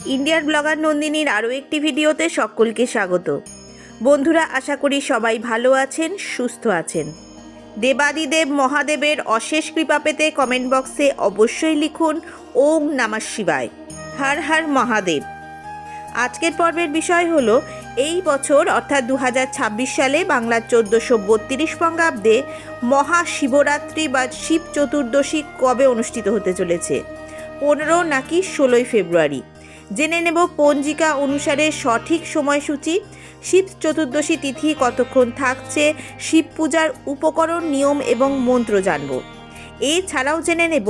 Indian blogger নন্দিনীর আরও একটি ভিডিওতে সকলকে স্বাগত। বন্ধুরা, আশা করি সবাই ভালো আছেন, সুস্থ আছেন। দেবাদিদেব মহাদেবের অশেষ কৃপা পেতে কমেন্ট বক্সে অবশ্যই লিখুন ওম নমঃ শিবায়, হর হর মহাদেব। আজকের পর্বের বিষয় হলো এই বছর অর্থাৎ 2026 সালে বাংলার 1432 বঙ্গাব্দে মহাশিবরাত্রি বা শিব চতুর্দশী কবে অনুষ্ঠিত হতে চলেছে। 15 নাকি 16 ফেব্রুয়ারি। জেনে নেব পঞ্জিকা অনুসারে সঠিক সময়সূচি, শিব চতুর্দশী তিথি কতক্ষণ থাকছে, শিব পূজার উপকরণ, নিয়ম এবং মন্ত্র জানব। এছাড়াও জেনে নেব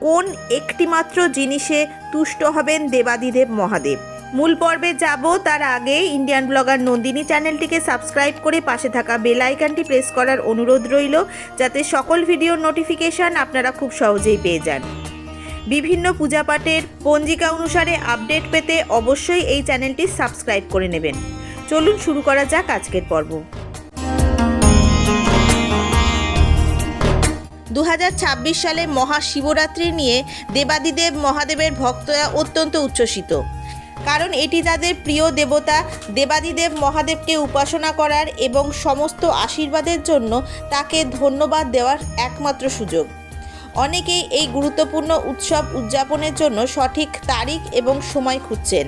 কোন একটিমাত্র জিনিসে তুষ্ট হবেন দেবাদিদেব মহাদেব। মূল পর্বে যাব তার আগে ইন্ডিয়ান ব্লগার নন্দিনী চ্যানেলটিকে সাবস্ক্রাইব করে পাশে থাকা বেল আইকনটি প্রেস করার অনুরোধ রইল, যাতে সকল ভিডিওর নোটিফিকেশান আপনারা খুব সহজেই পেয়ে যান। বিভিন্ন পূজাপাঠের পঞ্জিকা অনুসারে আপডেট পেতে অবশ্যই এই চ্যানেলটি সাবস্ক্রাইব করে নেবেন। চলুন শুরু করা যাক আজকের পর্ব। 2026 সালে মহাশিবরাত্রি নিয়ে দেবাদিদেব মহাদেবের ভক্তরা অত্যন্ত উচ্ছ্বসিত, কারণ এটি তাদের প্রিয় দেবতা দেবাদিদেব মহাদেবকে উপাসনা করার এবং সমস্ত আশীর্বাদের জন্য তাকে ধন্যবাদ দেওয়ার একমাত্র সুযোগ। অনেকেই এই গুরুত্বপূর্ণ উৎসব উদযাপনের জন্য সঠিক তারিখ এবং সময় খুঁজছেন।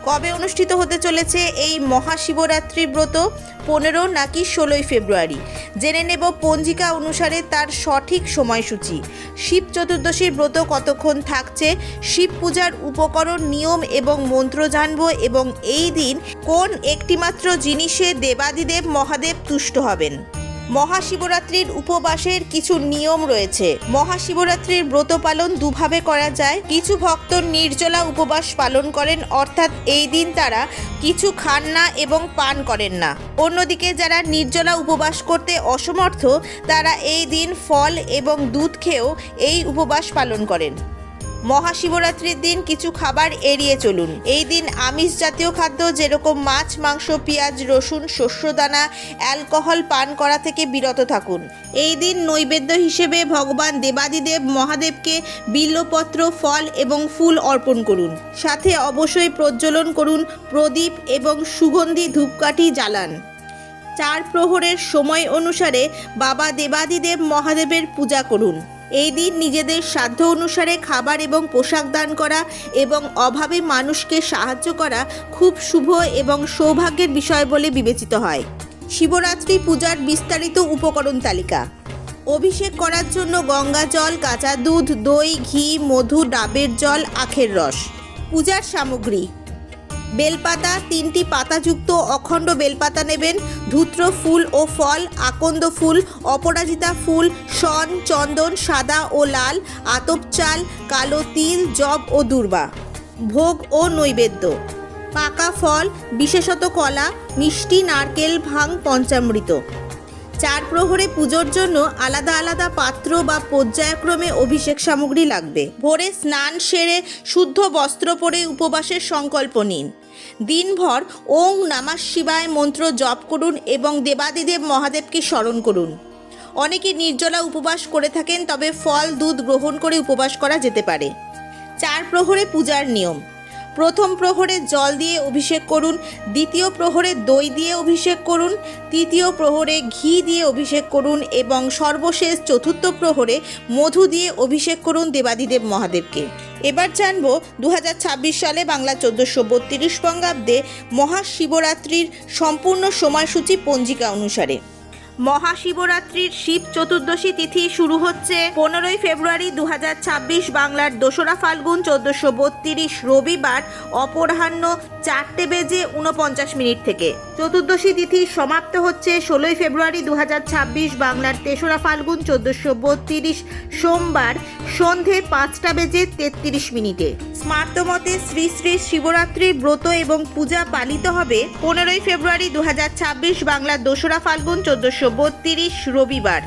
কবে অনুষ্ঠিত হতে চলেছে এই মহাশিবরাত্রি ব্রত? 15 নাকি 16 ফেব্রুয়ারি। জেনে নেব পঞ্জিকা অনুসারে তার সঠিক সময়সূচি, শিব চতুর্দশীর ব্রত কতক্ষণ থাকছে, শিব পূজার উপকরণ, নিয়ম এবং মন্ত্র জানব, এবং এই দিন কোন একটিমাত্র জিনিসে দেবাদিদেব মহাদেব তুষ্ট হবেন। মহাশিবরাত্রির উপবাসের কিছু নিয়ম রয়েছে। মহাশিবরাত্রির ব্রত পালন দুভাবে করা যায়। কিছু ভক্ত নির্জলা উপবাস পালন করেন, অর্থাৎ এই দিন তারা কিছু খান না এবং পান করেন না। অন্যদিকে যারা নির্জলা উপবাস করতে অসমর্থ, তারা এই দিন ফল এবং দুধ খেয়েও এই উপবাস পালন করেন। মহাশিবরাত্রির দিন কিছু খাবার এড়িয়ে চলুন। এই দিন আমিষ জাতীয় খাদ্য যেরকম মাছ, মাংস, পেঁয়াজ, রসুন, শস্যদানা, অ্যালকোহল পান করা থেকে বিরত থাকুন। এই দিন নৈবেদ্য হিসেবে ভগবান দেবাদিদেব মহাদেবকে বিল্বপত্র, ফল এবং ফুল অর্পণ করুন। সাথে অবশ্যই প্রজ্বলন করুন প্রদীপ এবং সুগন্ধি ধূপকাঠি জ্বালান। 4 প্রহরের সময় অনুসারে বাবা দেবাদিদেব মহাদেবের পূজা করুন। এই দিন নিজেদের সাধ্য অনুসারে খাবার এবং পোশাক দান করা এবং অভাবী মানুষকে সাহায্য করা খুব শুভ এবং সৌভাগ্যের বিষয় বলে বিবেচিত হয়। শিবরাত্রি পূজার বিস্তারিত উপকরণ তালিকা: অভিষেক করার জন্য গঙ্গা জল, কাঁচা দুধ, দই, ঘি, মধু, ডাবের জল, আখের রস। পূজার সামগ্রী: বেলপাতা 3টি পাতাযুক্ত অখণ্ড বেলপাতা নেবেন, ধূত্র ফুল ও ফল, আকন্দ ফুল, অপরাজিতা ফুল, শন, চন্দন সাদা ও লাল, আতপ চাল, কালো তিল, জব ও দূর্বা। ভোগ ও নৈবেদ্য: পাকা ফল, বিশেষত কলা, মিষ্টি, নারকেল, ভাং, পঞ্চামৃত। 4 প্রহরে পুজোর জন্য আলাদা আলাদা পাত্র বা পর্যায়ক্রমে অভিষেক সামগ্রী লাগবে। ভোরে স্নান সেরে শুদ্ধ বস্ত্র পরে উপবাসের সংকল্প নিন। দিনভর ওং নমঃ শিবায় মন্ত্র জপ করুন এবং দেবাদিদেব মহাদেবকে স্মরণ করুন। অনেকে নির্জলা উপবাস করে থাকেন, তবে ফল দুধ গ্রহণ করে উপবাস করা যেতে পারে। 4 প্রহরে পূজার নিয়ম: প্রথম প্রহরে জল দিয়ে অভিষেক করুন, দ্বিতীয় প্রহরে দই দিয়ে অভিষেক করুন, তৃতীয় প্রহরে ঘি দিয়ে অভিষেক করুন এবং সর্বশেষ চতুর্থ প্রহরে মধু দিয়ে অভিষেক করুন দেবাদিদেব মহাদেবকে। এবার জানব 2026 সালে বাংলা 1432 বঙ্গাব্দে মহাশিবরাত্রির সম্পূর্ণ সময়সূচি পঞ্জিকা অনুসারে। মহাশিবরাত্রির শিব চতুর্দশী তিথি শুরু হচ্ছে 15 ফেব্রুয়ারি 2026 বাংলার 2রা ফাল্গুন 1432 রবিবার অপরাহ্ন 4:49 থেকে। চতুর্দশী তিথি সমাপ্ত হচ্ছে 16 ফেব্রুয়ারি 2026 বাংলার 3রা ফাল্গুন 1432 সোমবার সন্ধে 5:33। স্মার্তমতে শ্রী শ্রী শিবরাত্রির ব্রত এবং পূজা পালিত হবে 15 ফেব্রুয়ারি 2026 বাংলার 2রা ফাল্গুন 1432 রবিবার।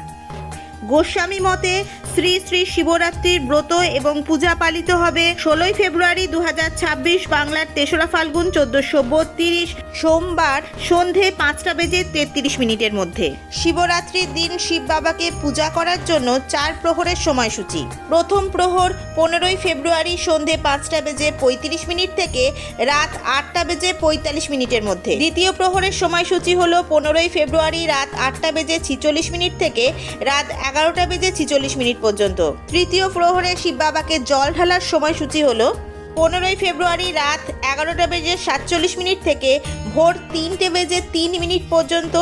গোস্বামী মতে শ্রী শ্রী শিবরাত্রির ব্রত এবং পূজা পালিত হবে 16 ফেব্রুয়ারি 2026 বাংলার 3রা ফাল্গুন 1432 সোমবার সন্ধে 5:33 মধ্যে। শিবরাত্রির দিন শিব বাবাকে পূজা করার জন্য 4 প্রহরের সময়সূচি। প্রথম প্রহর 15 ফেব্রুয়ারি সন্ধে 5:35 থেকে রাত 8:45 মধ্যে। দ্বিতীয় প্রহরের সময়সূচি হলো 15 ফেব্রুয়ারি রাত 8:46 থেকে রাত 11:46 পর্যন্ত। তৃতীয় প্রহরে শিব বাবাকে জল ঢালার সময়সূচি হলো 15 ফেব্রুয়ারি রাত 11:47 থেকে ভোর 3:03 পর্যন্ত।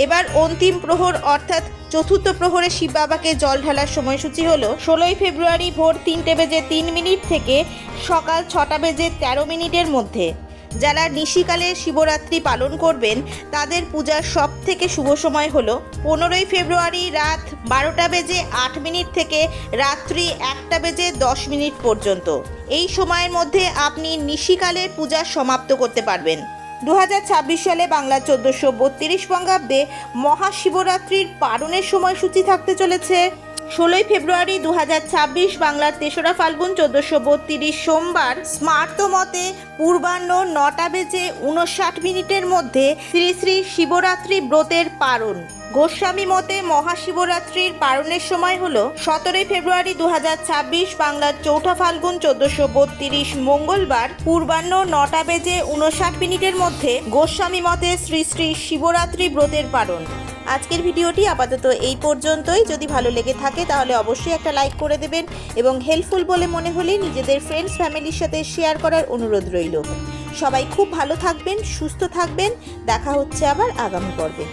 এবার অন্তিম প্রহর অর্থাৎ চতুর্থ প্রহরে শিব বাবাকে জল ঢালার সময়সূচি হলো 16 ফেব্রুয়ারি ভোর 3:03 থেকে সকাল 6:13 মধ্যে। যারা নিশিকালে শিবরাত্রি পালন করবেন তাদের পূজার সব থেকে শুভ সময় হলো 15 ফেব্রুয়ারি রাত 12:08 থেকে রাত্রি 1:10 পর্যন্ত। এই সময়ের মধ্যে আপনি নিশিকালের পূজা সমাপ্ত করতে পারবেন। 2026 সালে বাংলা 1432 বঙ্গাব্দে মহাশিবরাত্রির পালনের সময়সূচি থাকতে চলেছে 16 ফেব্রুয়ারি 2026 বাংলার 3রা ফাল্গুন 1432 সোমবার স্মার্ত মতে পূর্বাহ্ন 9:59 মধ্যে শ্রী শ্রী শিবরাত্রি ব্রতের পারণ। গোস্বামী মতে মহাশিবরাত্রির পালনের সময় হল 17 ফেব্রুয়ারি 2026 বাংলার 4ঠা ফাল্গুন 1432 মঙ্গলবার পূর্বাহ্ন 9:59 মধ্যে গোস্বামী মতে শ্রী শ্রী শিবরাত্রি ব্রতের পালন। আজকের ভিডিওটি আপাতত এই পর্যন্তই। যদি ভালো লেগে থাকে তাহলে অবশ্যই একটা লাইক করে দেবেন এবং হেল্পফুল বলে মনে হলে নিজেদের ফ্রেন্ডস ফ্যামিলির সাথে শেয়ার করার অনুরোধ রইল। সবাই খুব ভালো থাকবেন, সুস্থ থাকবেন। দেখা হচ্ছে আবার আগামী পর্বে।